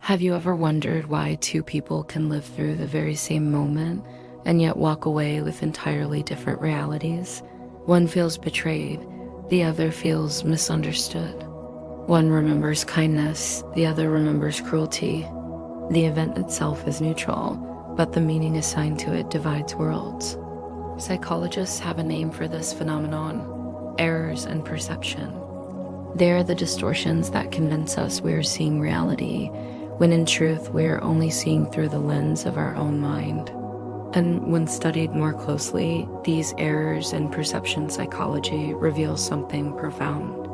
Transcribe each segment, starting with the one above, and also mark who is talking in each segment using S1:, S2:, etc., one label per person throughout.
S1: Have you ever wondered why two people can live through the very same moment and yet walk away with entirely different realities? One feels betrayed, the other feels misunderstood. One remembers kindness, the other remembers cruelty. The event itself is neutral, but the meaning assigned to it divides worlds. Psychologists have a name for this phenomenon: errors in perception. They are the distortions that convince us we are seeing reality, when in truth we are only seeing through the lens of our own mind. And when studied more closely, these errors in perception psychology reveal something profound.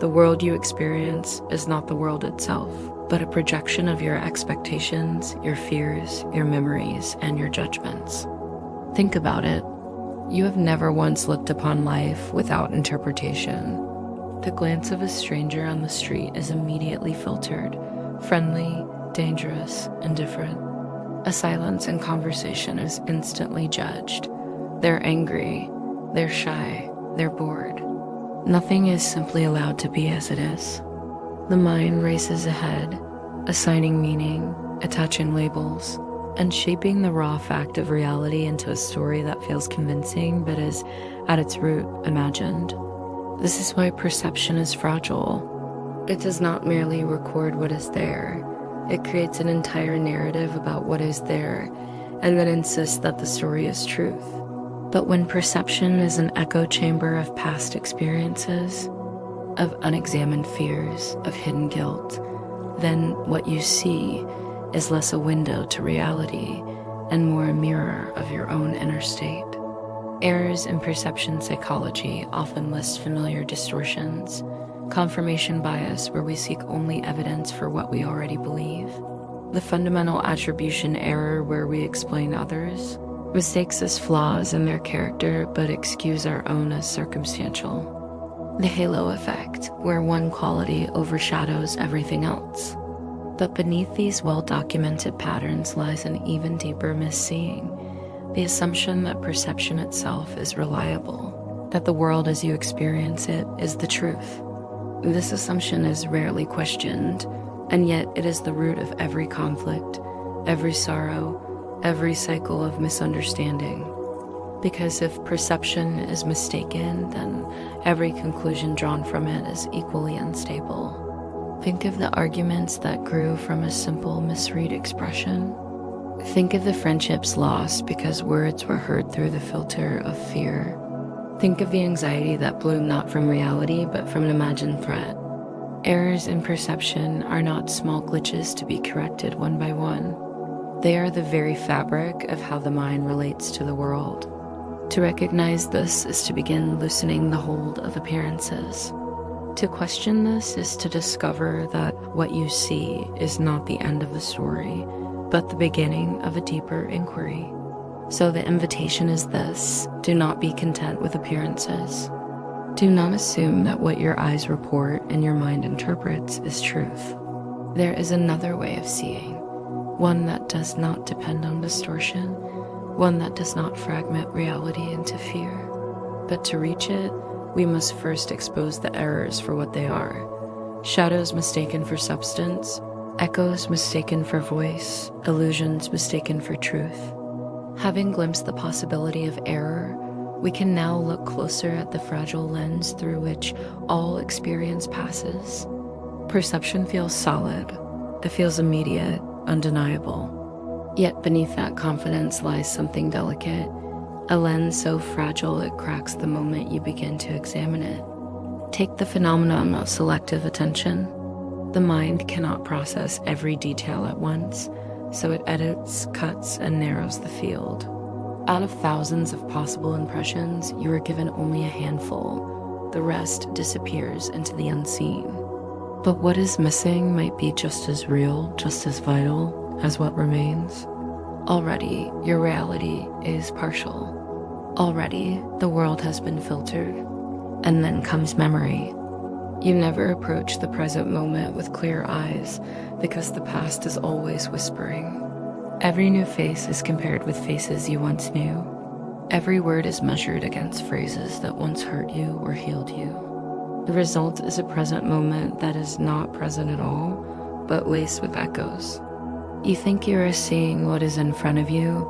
S1: The world you experience is not the world itself, but a projection of your expectations, your fears, your memories, and your judgments. Think about it. You have never once looked upon life without interpretation. The glance of a stranger on the street is immediately filtered: friendly, dangerous, indifferent. A silence in conversation is instantly judged. They're angry, they're shy, they're bored. Nothing is simply allowed to be as it is. The mind races ahead, assigning meaning, attaching labels, and shaping the raw fact of reality into a story that feels convincing but is, at its root, imagined. This is why perception is fragile. It does not merely record what is there. It creates an entire narrative about what is there, and then insists that the story is truth. But when perception is an echo chamber of past experiences, of unexamined fears, of hidden guilt, then what you see is less a window to reality and more a mirror of your own inner state. Errors in perception psychology often list familiar distortions: confirmation bias, where we seek only evidence for what we already believe; the fundamental attribution error, where we explain others' mistakes as flaws in their character but excuse our own as circumstantial; the halo effect, where one quality overshadows everything else. But beneath these well-documented patterns lies an even deeper misseeing: the assumption that perception itself is reliable, that the world as you experience it is the truth. This assumption is rarely questioned, and yet it is the root of every conflict, every sorrow, every cycle of misunderstanding. Because if perception is mistaken, then every conclusion drawn from it is equally unstable. Think of the arguments that grew from a simple misread expression. Think of the friendships lost because words were heard through the filter of fear. Think of the anxiety that bloomed not from reality but from an imagined threat. Errors in perception are not small glitches to be corrected one by one. They are the very fabric of how the mind relates to the world. To recognize this is to begin loosening the hold of appearances. To question this is to discover that what you see is not the end of the story, but the beginning of a deeper inquiry. So the invitation is this: do not be content with appearances. Do not assume that what your eyes report and your mind interprets is truth. There is another way of seeing, one that does not depend on distortion, one that does not fragment reality into fear. But to reach it, we must first expose the errors for what they are: shadows mistaken for substance, echoes mistaken for voice, illusions mistaken for truth. Having glimpsed the possibility of error, we can now look closer at the fragile lens through which all experience passes. Perception feels solid. It feels immediate, undeniable. Yet beneath that confidence lies something delicate, a lens so fragile it cracks the moment you begin to examine it. Take the phenomenon of selective attention. The mind cannot process every detail at once, so it edits, cuts, and narrows the field. Out of thousands of possible impressions, you are given only a handful. The rest disappears into the unseen. But what is missing might be just as real, just as vital as what remains. Already, your reality is partial. Already, the world has been filtered. And then comes memory. You never approach the present moment with clear eyes because the past is always whispering. Every new face is compared with faces you once knew. Every word is measured against phrases that once hurt you or healed you. The result is a present moment that is not present at all, but laced with echoes. You think you are seeing what is in front of you,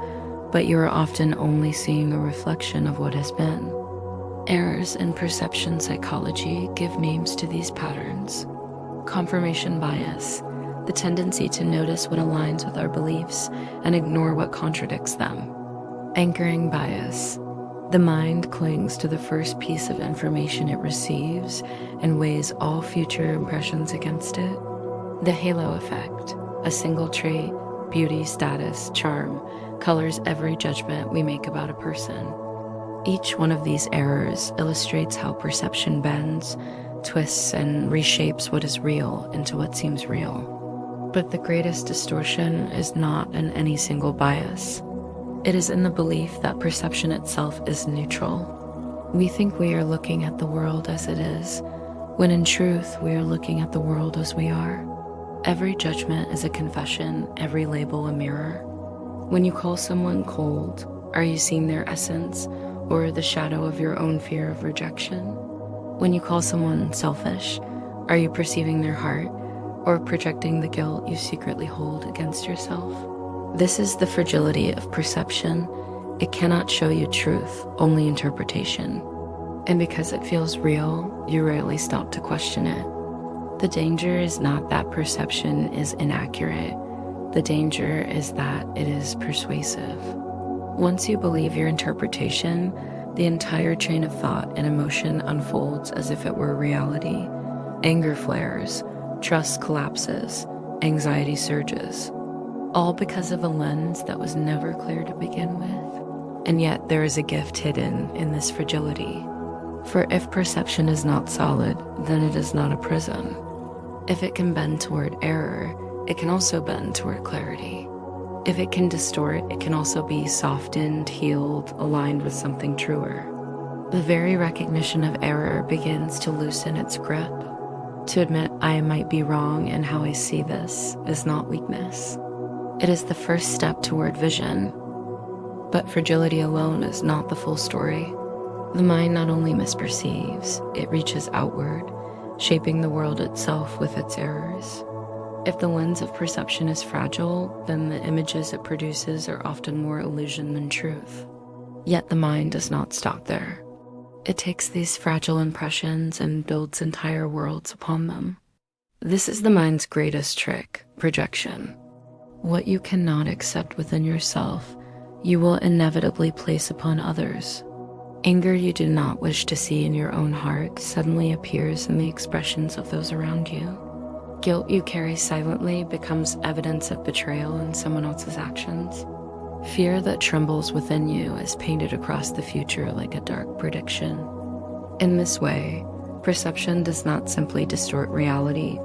S1: but you are often only seeing a reflection of what has been. Errors in perception psychology give names to these patterns. Confirmation bias, the tendency to notice what aligns with our beliefs and ignore what contradicts them. Anchoring bias, the mind clings to the first piece of information it receives and weighs all future impressions against it. The halo effect, a single trait, beauty, status, charm, colors every judgment we make about a person. Each one of these errors illustrates how perception bends, twists, and reshapes what is real into what seems real. But the greatest distortion is not in any single bias. It is in the belief that perception itself is neutral. We think we are looking at the world as it is, when in truth we are looking at the world as we are. Every judgment is a confession, every label a mirror. When you call someone cold, are you seeing their essence or the shadow of your own fear of rejection? When you call someone selfish, are you perceiving their heart or projecting the guilt you secretly hold against yourself? This is the fragility of perception. It cannot show you truth, only interpretation. And because it feels real, you rarely stop to question it. The danger is not that perception is inaccurate. The danger is that it is persuasive. Once you believe your interpretation, the entire chain of thought and emotion unfolds as if it were reality. Anger flares, trust collapses, anxiety surges, all because of a lens that was never clear to begin with. And yet there is a gift hidden in this fragility. For if perception is not solid, then it is not a prism. If it can bend toward error, it can also bend toward clarity. If it can distort, it can also be softened, healed, aligned with something truer. The very recognition of error begins to loosen its grip. To admit I might be wrong in how I see this is not weakness. It is the first step toward vision. But fragility alone is not the full story. The mind not only misperceives, it reaches outward, shaping the world itself with its errors. If the lens of perception is fragile, then the images it produces are often more illusion than truth. Yet the mind does not stop there. It takes these fragile impressions and builds entire worlds upon them. This is the mind's greatest trick, projection. What you cannot accept within yourself, you will inevitably place upon others. Anger you do not wish to see in your own heart suddenly appears in the expressions of those around you. Guilt you carry silently becomes evidence of betrayal in someone else's actions. Fear that trembles within you is painted across the future like a dark prediction. In this way, perception does not simply distort reality,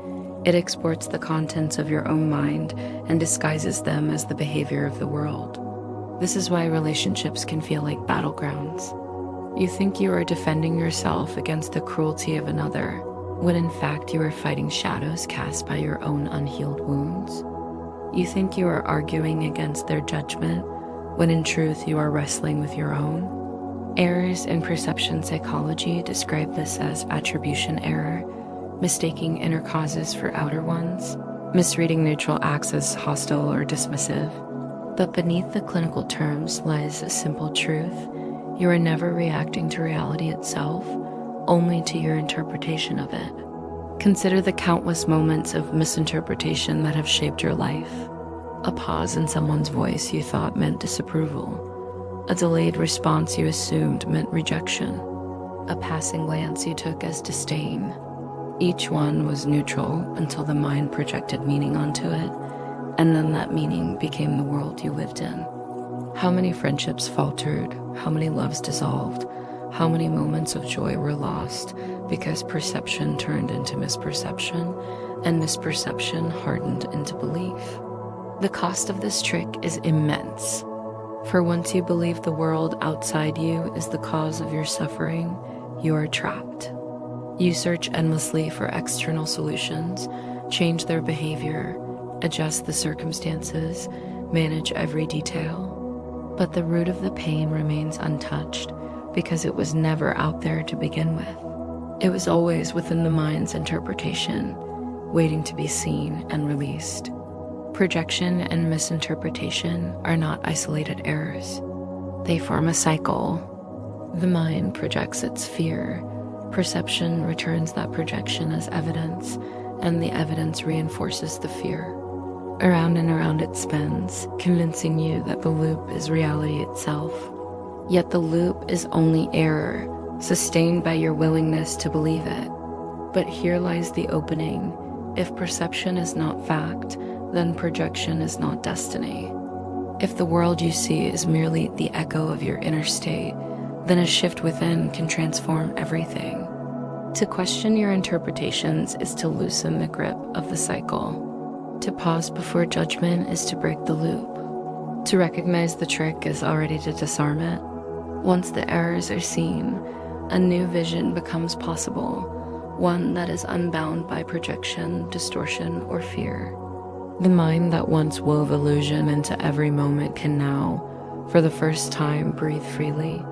S1: it exports the contents of your own mind and disguises them as the behavior of the world. This is why relationships can feel like battlegrounds. You think you are defending yourself against the cruelty of another, when in fact you are fighting shadows cast by your own unhealed wounds. You think you are arguing against their judgment, when in truth you are wrestling with your own. Errors in perception psychology describe this as attribution error, mistaking inner causes for outer ones, misreading neutral acts as hostile or dismissive. But beneath the clinical terms lies a simple truth. You are never reacting to reality itself, only to your interpretation of it. Consider the countless moments of misinterpretation that have shaped your life. A pause in someone's voice you thought meant disapproval. A delayed response you assumed meant rejection. A passing glance you took as disdain. Each one was neutral until the mind projected meaning onto it, and then that meaning became the world you lived in. How many friendships faltered, how many loves dissolved, how many moments of joy were lost because perception turned into misperception, and misperception hardened into belief. The cost of this trick is immense. For once you believe the world outside you is the cause of your suffering, you are trapped. You search endlessly for external solutions, change their behavior, adjust the circumstances, manage every detail. But the root of the pain remains untouched because it was never out there to begin with. It was always within the mind's interpretation. waiting to be seen and released. Projection and misinterpretation are not isolated errors. They form a cycle. The mind projects its fear. Perception returns that projection as evidence, and the evidence reinforces the fear. Around and around it spins, convincing you that the loop is reality itself. Yet the loop is only error, sustained by your willingness to believe it. But here lies the opening. If perception is not fact, then projection is not destiny. If the world you see is merely the echo of your inner state, then a shift within can transform everything. To question your interpretations is to loosen the grip of the cycle. To pause before judgment is to break the loop. To recognize the trick is already to disarm it. Once the errors are seen, a new vision becomes possible, one that is unbound by projection, distortion, or fear. The mind that once wove illusion into every moment can now, for the first time, breathe freely.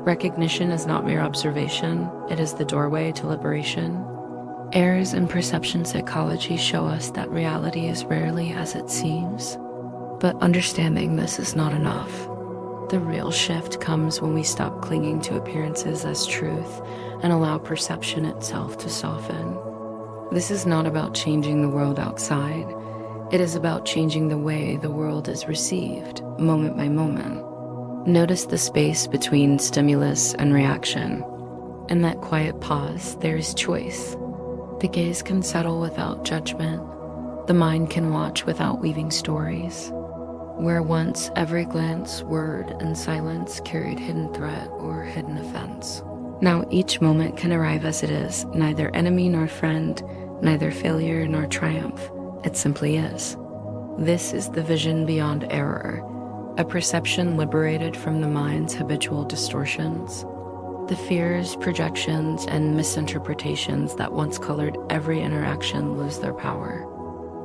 S1: Recognition is not mere observation, it is the doorway to liberation. Errors in perception psychology show us that reality is rarely as it seems. But understanding this is not enough. The real shift comes when we stop clinging to appearances as truth and allow perception itself to soften. This is not about changing the world outside. It is about changing the way the world is received, moment by moment. Notice the space between stimulus and reaction. In that quiet pause, there is choice. The gaze can settle without judgment. The mind can watch without weaving stories. Where once every glance, word, and silence carried hidden threat or hidden offense, now each moment can arrive as it is, neither enemy nor friend, neither failure nor triumph. It simply is. This is the vision beyond error, a perception liberated from the mind's habitual distortions. The fears, projections, and misinterpretations that once colored every interaction lose their power.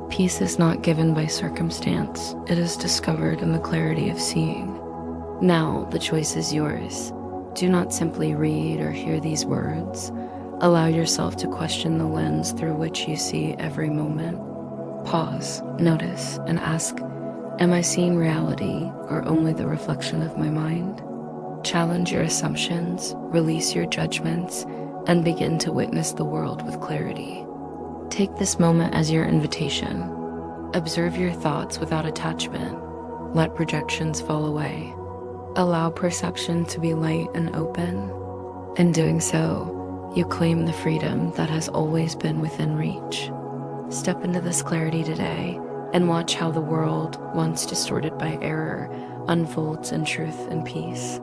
S1: Peace is not given by circumstance, it is discovered in the clarity of seeing. Now the choice is yours. Do not simply read or hear these words. Allow yourself to question the lens through which you see every moment. Pause, notice, and ask, am I seeing reality or only the reflection of my mind? Challenge your assumptions, release your judgments, and begin to witness the world with clarity. Take this moment as your invitation. Observe your thoughts without attachment. Let projections fall away. Allow perception to be light and open. In doing so, you claim the freedom that has always been within reach. Step into this clarity today and watch how the world, once distorted by error, unfolds in truth and peace.